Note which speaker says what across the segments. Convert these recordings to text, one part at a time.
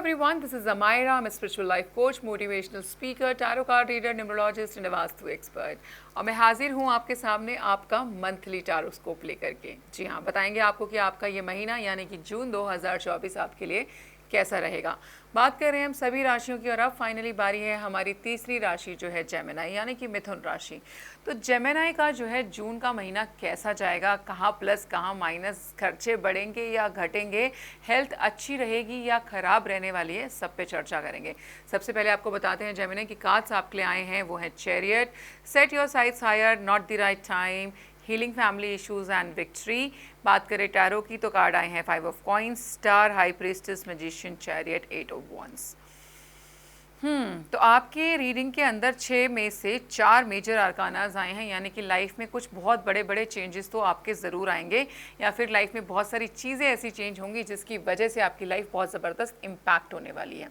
Speaker 1: everyone, this is Amira. I'm a spiritual life coach, motivational speaker, tarot card reader, numerologist and a vastu expert. और मैं हाजिर हूँ आपके सामने आपका मंथली टारोस्कोप लेकर के। जी हाँ, बताएंगे आपको कि आपका ये महीना यानी कि जून 2024 आपके लिए कैसा रहेगा। बात कर रहे हैं हम सभी राशियों की और अब फाइनली बारी है हमारी तीसरी राशि जो है जेमिनाई यानी कि मिथुन राशि। तो जेमिनाई का जो है जून का महीना कैसा जाएगा, कहाँ प्लस कहाँ माइनस, खर्चे बढ़ेंगे या घटेंगे, हेल्थ अच्छी रहेगी या खराब रहने वाली है, सब पे चर्चा करेंगे। सबसे पहले आपको बताते हैं जेमिनाई की कार्ड्स आपके लिए आए हैं वो है chariot, set your sights higher, not the right time, healing family issues and victory. बात करें टैरो की तो कार्ड आए हैं 5 of coins, star, high priestess, magician, chariot, 8 of wands. तो आपके रीडिंग के अंदर 6 में से 4 मेजर आर्कानाज आए हैं, यानी कि लाइफ में कुछ बहुत बड़े बड़े चेंजेस तो आपके ज़रूर आएंगे या फिर लाइफ में बहुत सारी चीज़ें ऐसी चेंज होंगी जिसकी वजह से आपकी लाइफ बहुत ज़बरदस्त इम्पैक्ट होने वाली है।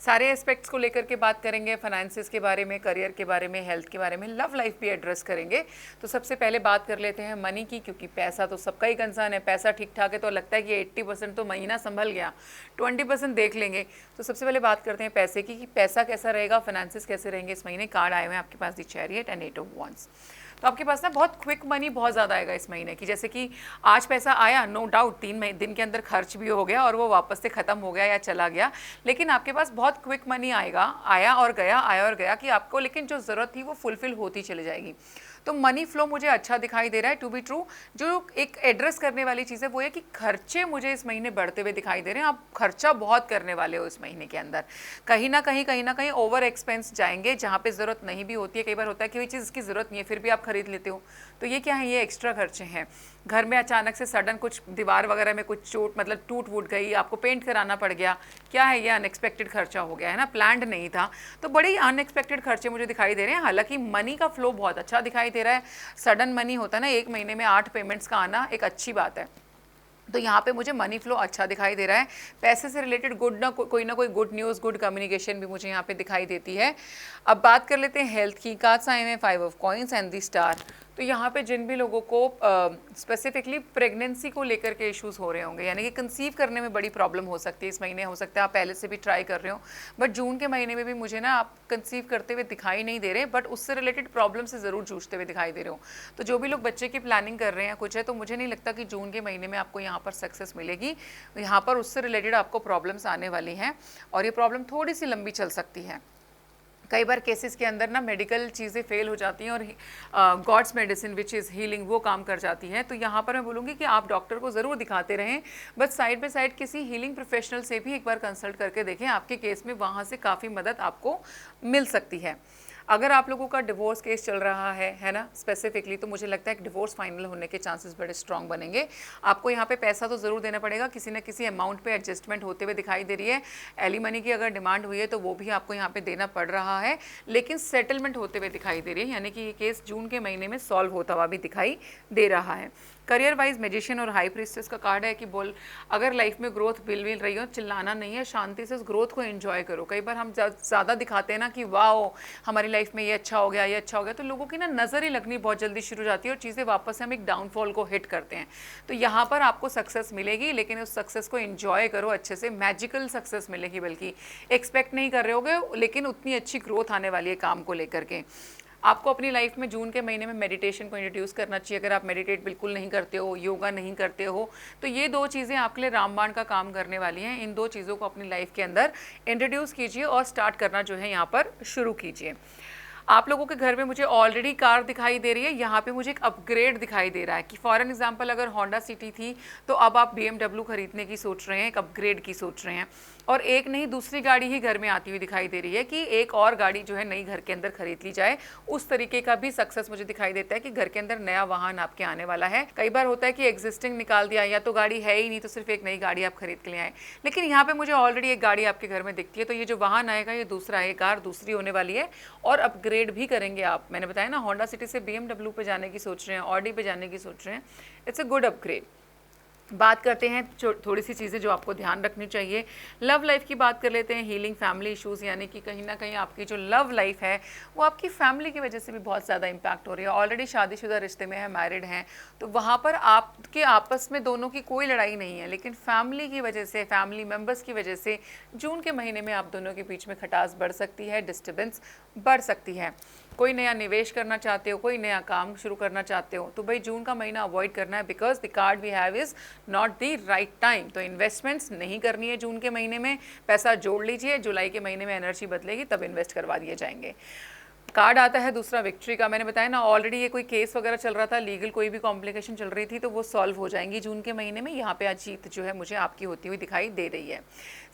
Speaker 1: सारे एस्पेक्ट्स को लेकर के बात करेंगे, फाइनेंसिस के बारे में, करियर के बारे में, हेल्थ के बारे में, लव लाइफ भी एड्रेस करेंगे। तो सबसे पहले बात कर लेते हैं मनी की, क्योंकि पैसा तो सबका ही कंसर्न है। पैसा ठीक ठाक है तो लगता है कि 80% तो महीना संभल गया, 20% देख लेंगे। तो सबसे पहले बात करते हैं पैसे की कि पैसा कैसा रहेगा, फाइनेंसिस कैसे रहेंगे इस महीने। कार्ड आए हुए हैं आपके पास दी चैरियट एंड 8 ऑफ वॉन्ड्स। तो आपके पास ना बहुत क्विक मनी बहुत ज़्यादा आएगा इस महीने की। जैसे कि आज पैसा आया, नो डाउट 3 दिन के अंदर खर्च भी हो गया और वो वापस से ख़त्म हो गया या चला गया, लेकिन आपके पास बहुत क्विक मनी आएगा, आया और गया कि आपको, लेकिन जो ज़रूरत थी वो फुलफिल होती चली जाएगी। तो मनी फ्लो मुझे अच्छा दिखाई दे रहा है। टू बी ट्रू, जो एक एड्रेस करने वाली चीज़ है वो है कि खर्चे मुझे इस महीने बढ़ते हुए दिखाई दे रहे हैं। आप खर्चा बहुत करने वाले हो इस महीने के अंदर, कहीं ना कहीं ओवर एक्सपेंस जाएंगे जहाँ पे ज़रूरत नहीं भी होती है। कई बार होता है कि कोई चीज़ की ज़रूरत नहीं है फिर भी आप खरीद लेते हो, तो ये क्या है, ये एक्स्ट्रा खर्चे हैं। घर में अचानक से सडन कुछ दीवार वगैरह में कुछ चोट मतलब टूट वूट गई, आपको पेंट कराना पड़ गया, क्या है ये अनएक्सपेक्टेड खर्चा हो गया है ना, प्लान्ड नहीं था। तो बड़े ही अनएक्सपेक्टेड खर्चे मुझे दिखाई दे रहे हैं। हालांकि मनी का फ्लो बहुत अच्छा दिखाई दे रहा है। सडन मनी होता है ना, एक महीने में 8 पेमेंट्स का आना एक अच्छी बात है। तो यहाँ पे मुझे मनी फ्लो अच्छा दिखाई दे रहा है। पैसे से रिलेटेड कोई ना कोई गुड न्यूज़, गुड कम्युनिकेशन भी मुझे यहाँ पे दिखाई देती है। अब बात कर लेते हैं हेल्थ की। कार्ड्स आए हैं 5 of coins and the star. तो यहाँ पे जिन भी लोगों को स्पेसिफिकली प्रेगनेंसी को लेकर के इश्यूज़ हो रहे होंगे, यानी कि कंसीव करने में बड़ी प्रॉब्लम हो सकती है इस महीने, हो सकता है आप पहले से भी ट्राई कर रहे हो, बट जून के महीने में भी मुझे ना आप कंसीव करते हुए दिखाई नहीं दे रहे, बट उससे रिलेटेड प्रॉब्लम से ज़रूर जूझते हुए दिखाई दे रहे हो। तो जो भी लोग बच्चे की प्लानिंग कर रहे हैं कुछ है, तो मुझे नहीं लगता कि जून के महीने में आपको यहाँ पर सक्सेस मिलेगी। यहाँ पर उससे रिलेटेड आपको प्रॉब्लम्स आने वाली हैं और ये प्रॉब्लम थोड़ी सी लंबी चल सकती है। कई बार केसेस के अंदर ना मेडिकल चीज़ें फेल हो जाती हैं और god's medicine which is healing वो काम कर जाती है। तो यहाँ पर मैं बोलूँगी कि आप डॉक्टर को ज़रूर दिखाते रहें, बट साइड बाय साइड किसी हीलिंग प्रोफेशनल से भी एक बार कंसल्ट करके देखें, आपके केस में वहाँ से काफ़ी मदद आपको मिल सकती है। अगर आप लोगों का डिवोर्स केस चल रहा है ना स्पेसिफिकली, तो मुझे लगता है कि डिवोर्स फाइनल होने के चांसेस बड़े स्ट्रांग बनेंगे। आपको यहाँ पे पैसा तो ज़रूर देना पड़ेगा, किसी न किसी अमाउंट पे एडजस्टमेंट होते हुए दिखाई दे रही है। एलिमनी की अगर डिमांड हुई है तो वो भी आपको यहाँ पे देना पड़ रहा है, लेकिन सेटलमेंट होते हुए दिखाई दे रही है, यानी कि ये केस जून के महीने में सॉल्व होता हुआ भी दिखाई दे रहा है। करियर वाइज मैजिशियन और हाई प्रीस्टेस का कार्ड है कि बोल अगर लाइफ में ग्रोथ मिल रही हो, चिल्लाना नहीं है, शांति से उस ग्रोथ को एंजॉय करो। कई बार हम ज़्यादा दिखाते हैं ना कि वाओ हमारी लाइफ में ये अच्छा हो गया, ये अच्छा हो गया, तो लोगों की ना नज़र ही लगनी बहुत जल्दी शुरू हो जाती है और चीज़ें वापस से हम एक डाउनफॉल को हिट करते हैं। तो यहाँ पर आपको सक्सेस मिलेगी, लेकिन उस सक्सेस को एंजॉय करो अच्छे से, मैजिकल सक्सेस मिलेगी, बल्कि एक्सपेक्ट नहीं कर रहे होगे, लेकिन उतनी अच्छी ग्रोथ आने वाली है काम को लेकर के। आपको अपनी लाइफ में जून के महीने में मेडिटेशन को इंट्रोड्यूस करना चाहिए। अगर आप मेडिटेट बिल्कुल नहीं करते हो, योगा नहीं करते हो, तो ये 2 चीज़ें आपके लिए रामबाण का काम करने वाली हैं। इन 2 चीज़ों को अपनी लाइफ के अंदर इंट्रोड्यूस कीजिए और स्टार्ट करना जो है यहाँ पर शुरू कीजिए। आप लोगों के घर में मुझे ऑलरेडी कार दिखाई दे रही है, यहाँ पे मुझे एक अपग्रेड दिखाई दे रहा है कि फॉर एन एग्जांपल अगर होंडा सिटी थी तो अब आप BMW खरीदने की सोच रहे हैं, एक अपग्रेड की सोच रहे हैं, और एक नहीं दूसरी गाड़ी ही घर में आती हुई दिखाई दे रही है कि एक और गाड़ी जो है नई घर के अंदर खरीद ली जाए। उस तरीके का भी सक्सेस मुझे दिखाई देता है कि घर के अंदर नया वाहन आपके आने वाला है। कई बार होता है कि एग्जिस्टिंग निकाल दिया, या तो गाड़ी है ही नहीं तो सिर्फ एक नई गाड़ी आप खरीद के ले आए, लेकिन यहाँ पे मुझे ऑलरेडी एक गाड़ी आपके घर में दिखती है। तो ये जो वाहन आएगा ये दूसरा है, कार दूसरी होने वाली है और अपग्रेड भी करेंगे आप। मैंने बताया ना, होंडा सिटी से BMW पे जाने की सोच रहे हैं, ऑडी पे जाने की सोच रहे हैं, इट्स अ गुड अपग्रेड। बात करते हैं थोड़ी सी चीज़ें जो आपको ध्यान रखनी चाहिए। लव लाइफ की बात कर लेते हैं, हीलिंग फैमिली इश्यूज़, यानी कि कहीं ना कहीं आपकी जो लव लाइफ है वो आपकी फैमिली की वजह से भी बहुत ज़्यादा इम्पैक्ट हो रही है। ऑलरेडी शादीशुदा रिश्ते में है, मैरिड हैं, तो वहाँ पर आपके आपस में दोनों की कोई लड़ाई नहीं है, लेकिन फैमिली की वजह से, फैमिली मेम्बर्स की वजह से जून के महीने में आप दोनों के बीच में खटास बढ़ सकती है, डिस्टर्बेंस बढ़ सकती है। कोई नया निवेश करना चाहते हो, कोई नया काम शुरू करना चाहते हो, तो भाई जून का महीना अवॉइड करना है, because the card we have is not the right time. तो इन्वेस्टमेंट्स नहीं करनी है जून के महीने में, पैसा जोड़ लीजिए, जुलाई के महीने में एनर्जी बदलेगी तब इन्वेस्ट करवा दिए जाएंगे। कार्ड आता है दूसरा विक्ट्री का। मैंने बताया ना ऑलरेडी ये कोई केस वगैरह चल रहा था, लीगल कोई भी कॉम्प्लिकेशन चल रही थी, तो वो सॉल्व हो जाएंगी जून के महीने में। यहाँ पे आज जीत जो है मुझे आपकी होती हुई दिखाई दे रही है।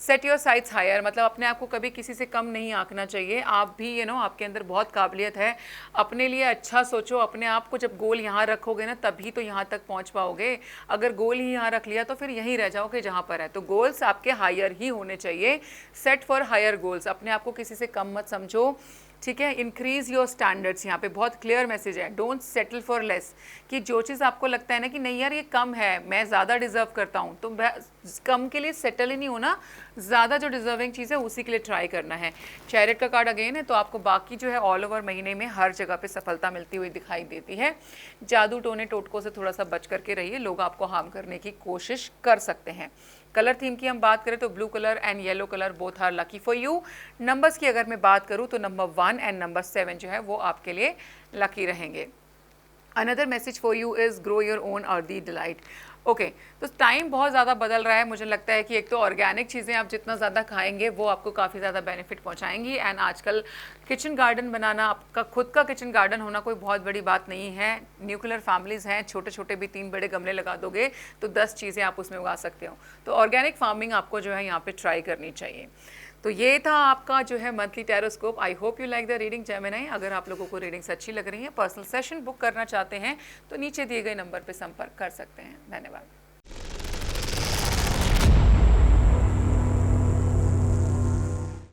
Speaker 1: सेट योर साइट्स हायर, मतलब अपने आप को कभी किसी से कम नहीं आंकना चाहिए। आप भी आपके अंदर बहुत काबिलियत है, अपने लिए अच्छा सोचो। अपने आप को जब गोल यहाँ रखोगे ना तभी तो यहाँ तक पहुँच पाओगे। अगर गोल ही यहाँ रख लिया तो फिर यहीं रह जाओगे जहाँ पर है। तो गोल्स आपके हायर ही होने चाहिए, सेट फॉर हायर गोल्स। अपने आप को किसी से कम मत समझो, ठीक है। इंक्रीज योर स्टैंडर्ड्स, यहाँ पे बहुत क्लियर मैसेज है, डोंट सेटल फॉर लेस। कि जो चीज़ आपको लगता है ना कि नहीं यार ये कम है, मैं ज़्यादा डिजर्व करता हूँ, तो कम के लिए सेटल ही नहीं होना, ज़्यादा जो डिजर्विंग चीज़ है उसी के लिए ट्राई करना है। चैरिट का कार्ड अगेन है, तो आपको बाकी जो है ऑल ओवर महीने में हर जगह पे सफलता मिलती हुई दिखाई देती है। जादू टोने टोटकों से थोड़ा सा बच करके रहिए, लोग आपको हार्म करने की कोशिश कर सकते हैं। कलर थीम की हम बात करें तो blue colour and yellow colour both are lucky for you. Numbers की अगर मैं बात करूं तो नंबर 1 एंड नंबर 7 जो है वो आपके लिए लकी रहेंगे। Another message for you is grow your own earthy delight. Okay, तो टाइम बहुत ज़्यादा बदल रहा है। मुझे लगता है कि एक तो ऑर्गेनिक चीज़ें आप जितना ज़्यादा खाएंगे वो आपको काफ़ी ज़्यादा बेनिफिट पहुंचाएंगी। एंड आजकल किचन गार्डन बनाना, आपका खुद का किचन गार्डन होना कोई बहुत बड़ी बात नहीं है। न्यूक्लियर फैमिलीज़ हैं, छोटे छोटे भी 3 बड़े गमले लगा दोगे तो 10 चीज़ें आप उसमें उगा सकते हो। तो ऑर्गेनिक फार्मिंग आपको जो है यहाँ पर ट्राई करनी चाहिए। तो ये था आपका जो है monthly tarotscope. I hope you like the reading Gemini. अगर आप लोगों को रीडिंग्स अच्छी लग रही हैं, पर्सनल सेशन बुक करना चाहते हैं, तो नीचे दिए गए नंबर पर संपर्क कर सकते हैं। धन्यवाद।